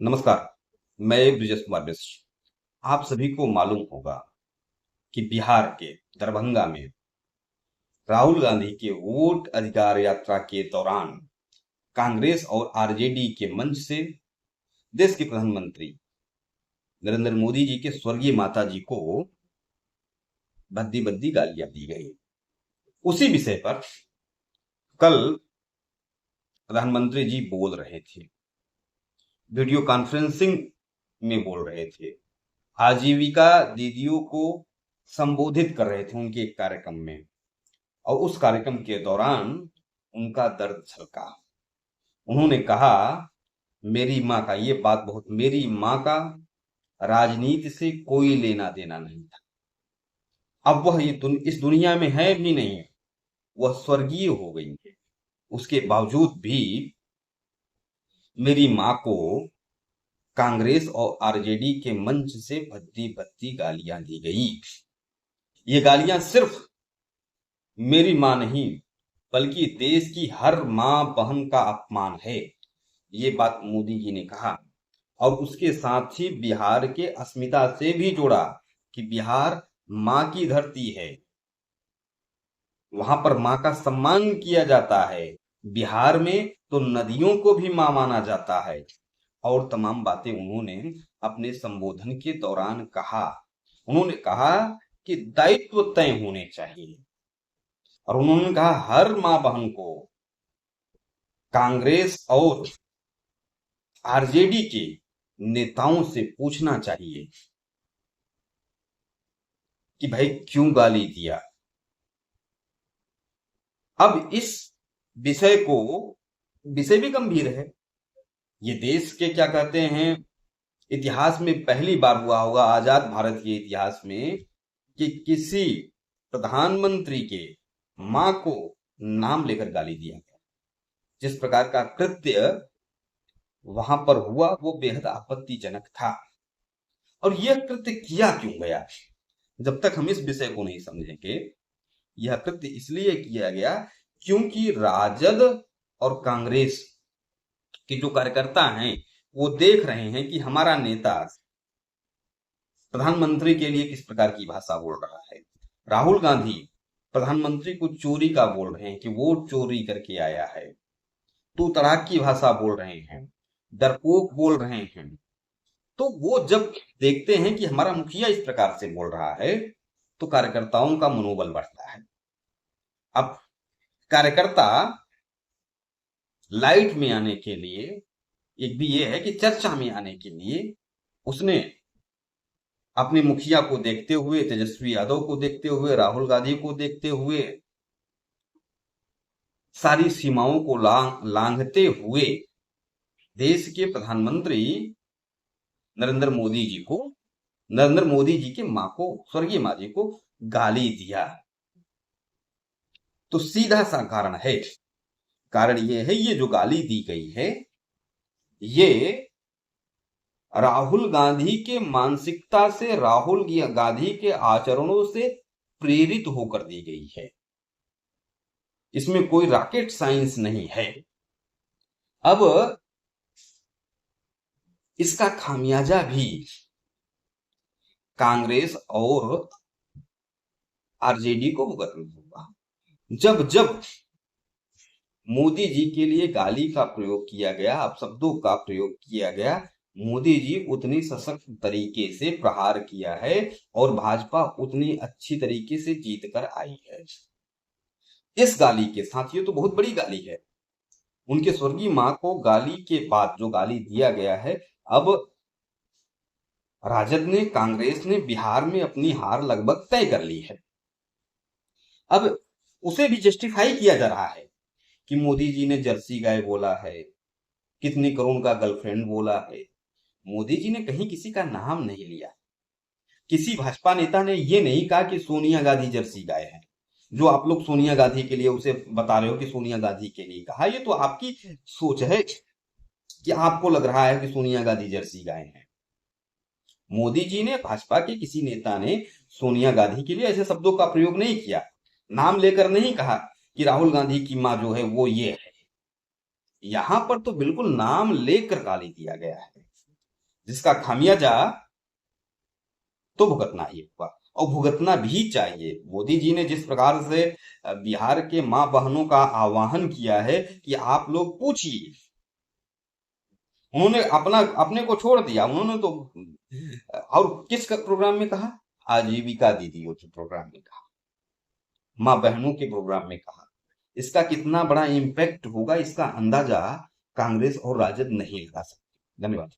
नमस्कार। मैं ब्रिजेश कुमार मिश्र। आप सभी को मालूम होगा कि बिहार के दरभंगा में राहुल गांधी के वोट अधिकार यात्रा के दौरान कांग्रेस और आरजेडी के मंच से देश के प्रधानमंत्री नरेंद्र मोदी जी के स्वर्गीय माता जी को भद्दी भद्दी गालियां दी गई। उसी विषय पर कल प्रधानमंत्री जी बोल रहे थे, वीडियो कॉन्फ्रेंसिंग में बोल रहे थे, आजीविका दीदियों को संबोधित कर रहे थे उनके एक कार्यक्रम में। और उस कार्यक्रम के दौरान उनका दर्द झलका। उन्होंने कहा, मेरी माँ का, ये बात बहुत, मेरी माँ का राजनीति से कोई लेना देना नहीं था। अब वह इस दुनिया में है भी नहीं, वह स्वर्गीय हो गई है। उसके बावजूद भी मेरी माँ को कांग्रेस और आरजेडी के मंच से भद्दी भद्दी गालियां दी गई। ये गालियां सिर्फ मेरी मां नहीं बल्कि देश की हर मां बहन का अपमान है, ये बात मोदी जी ने कहा। और उसके साथ ही बिहार के अस्मिता से भी जोड़ा कि बिहार मां की धरती है, वहां पर मां का सम्मान किया जाता है। बिहार में तो नदियों को भी मां माना जाता है। और तमाम बातें उन्होंने अपने संबोधन के दौरान कहा। उन्होंने कहा कि दायित्व तय होने चाहिए। और उन्होंने कहा, हर मां बहन को कांग्रेस और आरजेडी के नेताओं से पूछना चाहिए कि भाई क्यों गाली दिया। अब इस विषय भी गंभीर है। ये देश के क्या कहते हैं, इतिहास में पहली बार हुआ होगा, आजाद भारत के इतिहास में, कि किसी प्रधानमंत्री के मां को नाम लेकर गाली दिया गया। जिस प्रकार का कृत्य वहां पर हुआ वो बेहद आपत्तिजनक था। और यह कृत्य किया क्यों गया, जब तक हम इस विषय को नहीं समझेंगे। यह कृत्य इसलिए किया गया क्योंकि राजद और कांग्रेस के जो कार्यकर्ता हैं वो देख रहे हैं कि हमारा नेता प्रधानमंत्री के लिए किस प्रकार की भाषा बोल रहा है। राहुल गांधी प्रधानमंत्री को चोरी का बोल रहे हैं कि वो चोरी करके आया है, तू तड़ाक की भाषा बोल रहे हैं, डरपोक बोल रहे हैं। तो वो जब देखते हैं कि हमारा मुखिया इस प्रकार से बोल रहा है तो कार्यकर्ताओं का मनोबल बढ़ता है। अब कार्यकर्ता लाइट में आने के लिए, एक भी ये है कि चर्चा में आने के लिए उसने अपने मुखिया को देखते हुए, तेजस्वी यादव को देखते हुए, राहुल गांधी को देखते हुए, सारी सीमाओं को लांघते हुए देश के प्रधानमंत्री नरेंद्र मोदी जी के मां को, स्वर्गीय मां जी को गाली दिया। तो सीधा सा कारण यह है, ये जो गाली दी गई है ये राहुल गांधी के मानसिकता से, राहुल गांधी के आचरणों से प्रेरित होकर दी गई है। इसमें कोई रॉकेट साइंस नहीं है। अब इसका खामियाजा भी कांग्रेस और आरजेडी को भुगतना होगा। जब जब मोदी जी के लिए गाली का प्रयोग किया गया, अपशब्दों का प्रयोग किया गया, मोदी जी उतनी सशक्त तरीके से प्रहार किया है और भाजपा उतनी अच्छी तरीके से जीत कर आई है। इस गाली के साथ, ये तो बहुत बड़ी गाली है, उनके स्वर्गीय मां को गाली के बाद जो गाली दिया गया है, अब राजद ने, कांग्रेस ने बिहार में अपनी हार लगभग तय कर ली है। अब उसे भी जस्टिफाई किया जा रहा है कि मोदी जी ने जर्सी गाय बोला है, कितनी करोड़ का गर्लफ्रेंड बोला है। मोदी जी ने कहीं किसी का नाम नहीं लिया। किसी भाजपा नेता ने ये नहीं कहा कि सोनिया गांधी जर्सी गाय है। जो आप लोग सोनिया गांधी के लिए उसे बता रहे हो कि सोनिया गांधी के लिए कहा, ये तो आपकी सोच है कि आपको लग रहा है कि सोनिया गांधी जर्सी गाय है। मोदी जी ने, भाजपा के किसी नेता ने सोनिया गांधी के लिए ऐसे शब्दों का प्रयोग नहीं किया, नाम लेकर नहीं कहा कि राहुल गांधी की मां जो है वो ये है। यहां पर तो बिल्कुल नाम लेकर गाली दिया गया है। जिसका खामियाजा तो भुगतना ही होगा और भुगतना भी चाहिए। मोदी जी ने जिस प्रकार से बिहार के मां बहनों का आह्वान किया है कि आप लोग पूछिए, उन्होंने अपना अपने को छोड़ दिया। उन्होंने तो और किस प्रोग्राम में कहा? आजीविका दीदियों के प्रोग्राम में कहा, मां बहनों के प्रोग्राम में कहा। इसका कितना बड़ा इम्पैक्ट होगा, इसका अंदाजा कांग्रेस और राजद नहीं लगा सकते। धन्यवाद।